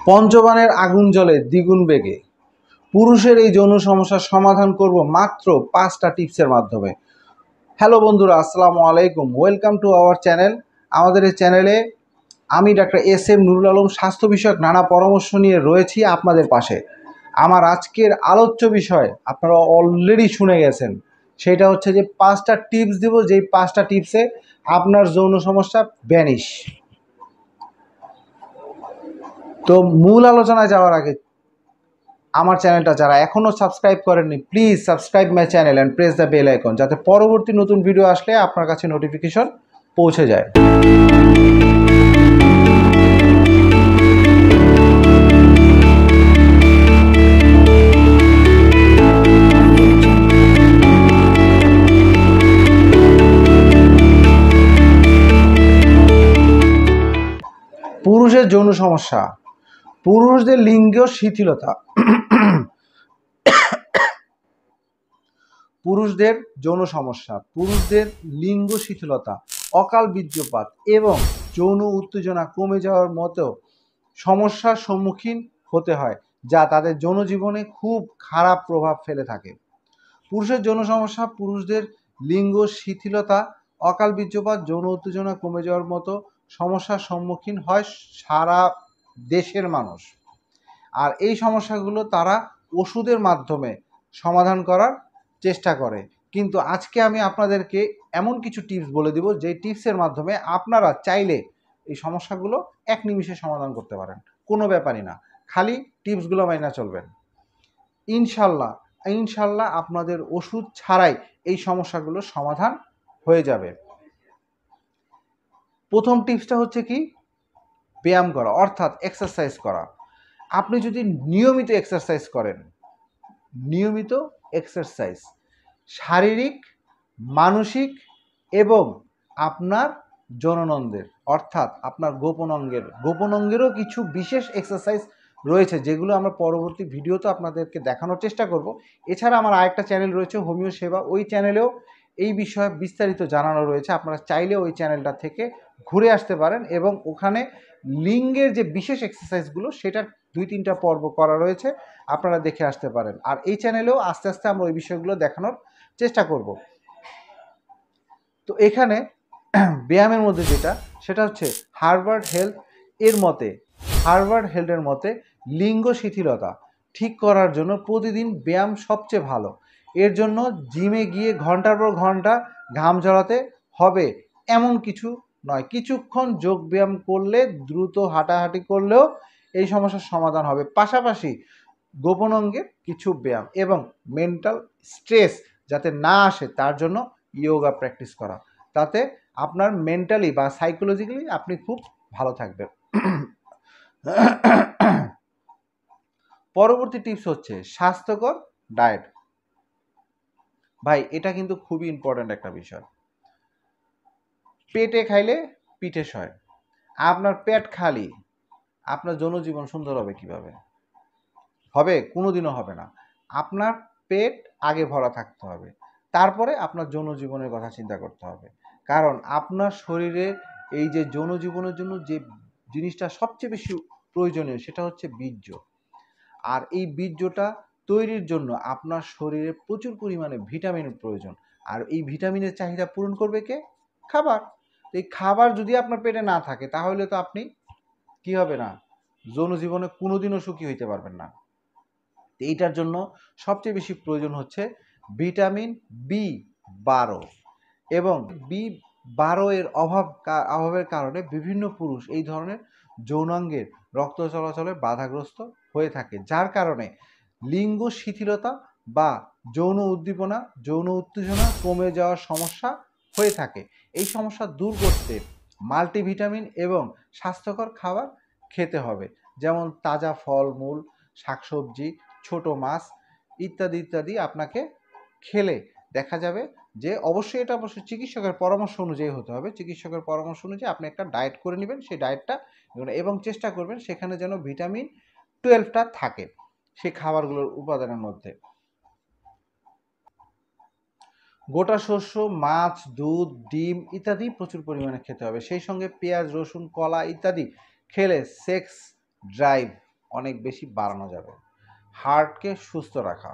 পঞ্চবানের আগুন জ্বলে দ্বিগুণ বেগে। পুরুষের এই যৌন সমস্যার সমাধান করব মাত্র 5টা টিপসের মাধ্যমে। হ্যালো বন্ধুরা, আসসালামু আলাইকুম, ওয়েলকাম টু আওয়ার চ্যানেল। আমাদের এই চ্যানেলে আমি ডাক্তার এস.এম. নুরুল আলম স্বাস্থ্য বিষয়ক নানা পরামর্শ নিয়ে রয়েছি আপনাদের পাশে। আমার আজকের আলোচ্য বিষয় আপনারা অলরেডি শুনে গেছেন, সেটা হচ্ছে যে 5টা টিপস দেব, যেই 5টা টিপসে আপনার যৌন সমস্যা ভ্যানিশ। তো মূল আলোচনায় যাওয়ার আগে আমার চ্যানেলটা যারা এখনও সাবস্ক্রাইব করেননি, please subscribe my channel and press the bell icon, যাতে পরবর্তী নতুন ভিডিও আসলে আপনার কাছে নোটিফিকেশন পৌঁছে যায়। পুরুষের যৌন সমস্যা, পুরুষদের লিঙ্গ শিথিলতা। পুরুষদের যৌন সমস্যা, পুরুষদের লিঙ্গ শিথিলতা, অকাল বীর্যপাত এবং যৌন উত্তেজনা কমে যাওয়ার মতো সমস্যার সম্মুখীন হতে হয়, যা তাদের যৌন জীবনে খুব খারাপ প্রভাব ফেলে থাকে। পুরুষের যৌন সমস্যা, পুরুষদের লিঙ্গ শিথিলতা, অকাল বীর্যপাত, যৌন উত্তেজনা কমে যাওয়ার মতো সমস্যার সম্মুখীন হয় সারা দেশের মানুষ। আর এই সমস্যাগুলো তারা ওষুধের মাধ্যমে সমাধান করার চেষ্টা করে। কিন্তু আজকে আমি আপনাদেরকে এমন কিছু টিপস বলে দিব, যে টিপসের মাধ্যমে আপনারা চাইলে এই সমস্যাগুলো এক নিমিষে সমাধান করতে পারেন। কোনো ব্যাপারই না, খালি টিপসগুলো মাইনা চলবেন। ইনশাল্লাহ ইনশাল্লাহ আপনাদের ওষুধ ছাড়াই এই সমস্যাগুলোর সমাধান হয়ে যাবে। প্রথম টিপসটা হচ্ছে কি, ব্যায়াম করা, অর্থাৎ এক্সারসাইজ করা। আপনি যদি নিয়মিত এক্সারসাইজ করেন, নিয়মিত এক্সারসাইজ শারীরিক, মানসিক এবং আপনার জননন্দের অর্থাৎ আপনার গোপন অঙ্গেরও কিছু বিশেষ এক্সারসাইজ রয়েছে, যেগুলো আমরা পরবর্তী ভিডিওতে আপনাদেরকে দেখানোর চেষ্টা করব। এছাড়া আমার আরেকটা চ্যানেল রয়েছে হোমিও সেবা, ওই চ্যানেলেও এই বিষয়ে বিস্তারিত জানানো রয়েছে। আপনারা চাইলে ওই চ্যানেলটা থেকে ঘুরে আসতে পারেন এবং ওখানে লিঙ্গের যে বিশেষ এক্সারসাইজগুলো সেটার 2-3টা পর্ব করা রয়েছে, আপনারা দেখে আসতে পারেন। আর এই চ্যানেলেও আস্তে আস্তে আমরা ওই বিষয়গুলো দেখানোর চেষ্টা করব। তো এখানে ব্যায়ামের মধ্যে যেটা, সেটা হচ্ছে হার্ভার্ড হেলথের মতে লিঙ্গ শিথিলতা ঠিক করার জন্য প্রতিদিন ব্যায়াম সবচেয়ে ভালো। এর জন্য জিমে গিয়ে ঘন্টার পর ঘন্টা ঘাম ঝরাতে হবে এমন কিছু নয়। কিছুক্ষণ যোগ ব্যায়াম করলে, দ্রুত হাঁটাহাঁটি করলেও এই সমস্যার সমাধান হবে। পাশাপাশি গোপন অঙ্গের কিছু ব্যায়াম এবং মেন্টাল স্ট্রেস যাতে না আসে তার জন্য ইয়োগা প্র্যাকটিস করা, তাতে আপনার মেন্টালি বা সাইকোলজিক্যালি আপনি খুব ভালো থাকবেন। পরবর্তী টিপস হচ্ছে স্বাস্থ্যকর ডায়েট। ভাই, এটা কিন্তু খুবই ইম্পর্ট্যান্ট একটা বিষয়। পেটে খাইলে পিঠে সয়। আপনার পেট খালি, আপনার জনজীবন সুন্দর হবে কিভাবে? হবে? কোনোদিনও হবে না। আপনার পেট আগে ভরা থাকতে হবে, তারপরে আপনার যৌনজীবনের কথা চিন্তা করতে হবে। কারণ আপনার শরীরে এই যে যৌনজীবনের জন্য যে জিনিসটা সবচেয়ে বেশি প্রয়োজনীয়, সেটা হচ্ছে বীর্য। আর এই বীর্যটা তৈরির জন্য আপনার শরীরে প্রচুর পরিমাণে ভিটামিনের প্রয়োজন। আর এই ভিটামিনের চাহিদা পূরণ করবে কে? খাবার। এই খাবার যদি আপনার পেটে না থাকে, তাহলে তো আপনি কি হবে না, যৌনজীবনে কোনোদিনও সুখী হইতে পারবেন না। এইটার জন্য সবচেয়ে বেশি প্রয়োজন হচ্ছে ভিটামিন বি12। এবং বি12 এর অভাবের কারণে বিভিন্ন পুরুষ এই ধরনের যৌনাঙ্গের রক্ত চলাচলে বাধাগ্রস্ত হয়ে থাকে, যার কারণে লিঙ্গ শিথিলতা বা যৌন উদ্দীপনা, যৌন উত্তেজনা কমে যাওয়ার সমস্যা হয়ে থাকে। এই সমস্যা দূর করতে মাল্টিভিটামিন এবং স্বাস্থ্যকর খাবার খেতে হবে, যেমন তাজা ফলমূল, শাকসবজি, ছোট মাছ ইত্যাদি ইত্যাদি আপনাকে খেলে দেখা যাবে যে, অবশ্যই এটা চিকিৎসকের পরামর্শ অনুযায়ী হতে হবে। চিকিৎসকের পরামর্শ অনুযায়ী আপনি একটা ডায়েট করে নেবেন, সেই ডায়েটটা এবং চেষ্টা করবেন সেখানে যেন ভিটামিন 12টা থাকে সেই খাবারগুলোর উপাদানের মধ্যে। গোটা শস্য, মাছ, দুধ, ডিম ইত্যাদি প্রচুর পরিমাণে খেতে হবে। সেই সঙ্গে পেঁয়াজ, রসুন, কলা ইত্যাদি খেলে সেক্স ড্রাইভ অনেক বেশি বাড়ানো যাবে। হার্টকে সুস্থ রাখা,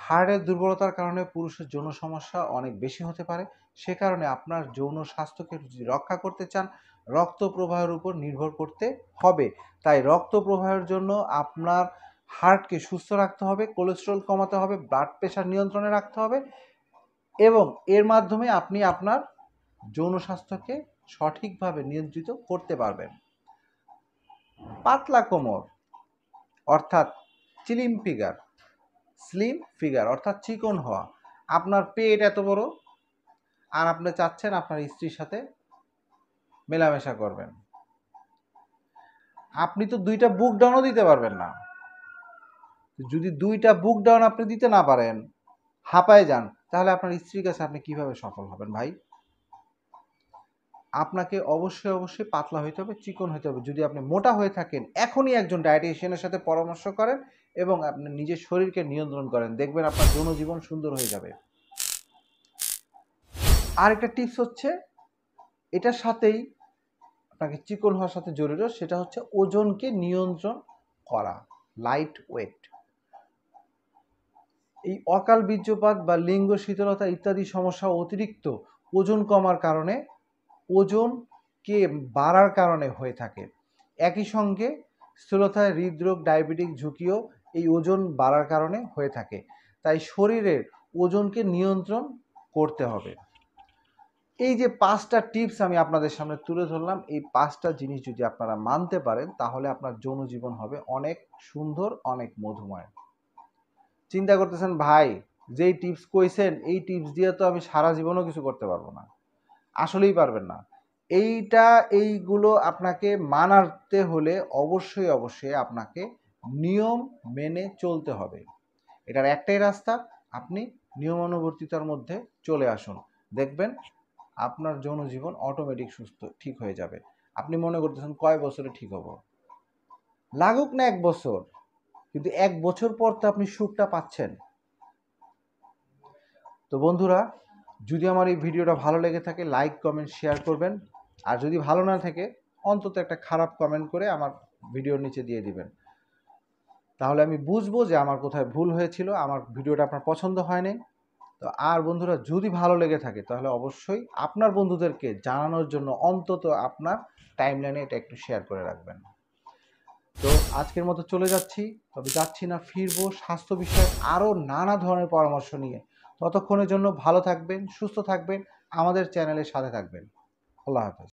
হার্টের দুর্বলতার কারণে পুরুষের যৌন সমস্যা অনেক বেশি হতে পারে। সে কারণে আপনার যৌন স্বাস্থ্যকে যদি রক্ষা করতে চান, রক্ত প্রবাহের উপর নির্ভর করতে হবে। তাই রক্ত প্রবাহের জন্য আপনার হার্টকে সুস্থ রাখতে হবে, কোলেস্টেরল কমাতে হবে, ব্লাড প্রেশার নিয়ন্ত্রণে রাখতে হবে এবং এর মাধ্যমে আপনি আপনার যৌন স্বাস্থ্যকে সঠিকভাবে নিয়ন্ত্রিত করতে পারবেন। পাতলা কোমর অর্থাৎ স্লিম ফিগার অর্থাৎ চিকন হওয়া। আপনার পেট এত বড় আর আপনি চাচ্ছেন আপনার স্ত্রীর সাথে মেলামেশা করবেন, আপনি তো 2টা বুক ডাউনও দিতে পারবেন না। যদি 2টা বুক ডাউন আপনি দিতে না পারেন, হাঁপায় যান, তাহলে আপনার স্ত্রীর কাছে আপনি কিভাবে সফল হবেন ভাই? আপনাকে অবশ্যই পাতলা হইতে হবে, চিকন হইতে হবে। যদি আপনি মোটা হয়ে থাকেন, এখনই একজন ডায়েটিশিয়ানের সাথে পরামর্শ করেন এবং আপনি নিজের শরীরকে নিয়ন্ত্রণ করেন, দেখবেন আপনার যৌন জীবন সুন্দর হয়ে যাবে। আরেকটা টিপস হচ্ছে, এটার সাথেই আপনাকে চিকন হওয়ার সাথে জড়িত, সেটা হচ্ছে ওজনকে নিয়ন্ত্রণ করা, লাইট ওয়েট। এই অকাল বীর্যপাত বা লিঙ্গ শীতলতা ইত্যাদি সমস্যা অতিরিক্ত ওজন কমার কারণে, ওজনকে বাড়ার কারণে হয়ে থাকে। একই সঙ্গে স্থূলতায়, হৃদরোগ, ডায়াবেটিক ঝুঁকিও এই ওজন বাড়ার কারণে হয়ে থাকে। তাই শরীরের ওজনকে নিয়ন্ত্রণ করতে হবে। এই যে 5টা টিপস আমি আপনাদের সামনে তুলে ধরলাম, এই 5টা জিনিস যদি আপনারা মানতে পারেন, তাহলে আপনার যৌন জীবন হবে অনেক সুন্দর, অনেক মধুময়। চিন্তা করতেছেন ভাই, যেই টিপস কইছেন এই টিপস দিয়ে তো আমি সারা জীবনও কিছু করতে পারবো না। আসলেই পারবেন না। এইগুলো আপনাকে মানাতে হলে অবশ্যই আপনাকে নিয়ম মেনে চলতে হবে। এটার একটাই রাস্তা, আপনি নিয়মানুবর্তিতার মধ্যে চলে আসুন, দেখবেন আপনার যৌন জীবন অটোমেটিক সুস্থ ঠিক হয়ে যাবে। আপনি মনে করতেছেন কয় বছরে ঠিক হবো? লাগুক না 1 বছর, কিন্তু 1 বছর পর তো আপনি সুখটা পাচ্ছেন। তো বন্ধুরা, যদি আমার এই ভিডিওটা ভালো লেগে থাকে, লাইক, কমেন্ট, শেয়ার করবেন। আর যদি ভালো না থাকে, অন্তত একটা খারাপ কমেন্ট করে আমার ভিডিওর নিচে দিয়ে দিবেন। তাহলে আমি বুঝবো যে আমার কোথায় ভুল হয়েছিল, আমার ভিডিওটা আপনার পছন্দ হয়নি। তো আর বন্ধুরা, যদি ভালো লেগে থাকে তাহলে অবশ্যই আপনার বন্ধুদেরকে জানানোর জন্য অন্তত আপনার টাইমলাইনে এটা একটু শেয়ার করে রাখবেন। তো আজকের মতো চলে যাচ্ছি, তবে যাচ্ছি না, ফিরবো স্বাস্থ্য বিষয়ক আরও নানা ধরনের পরামর্শ নিয়ে। ততক্ষণের জন্য ভালো থাকবেন, সুস্থ থাকবেন, আমাদের চ্যানেলের সাথে থাকবেন। আল্লাহ হাফেজ।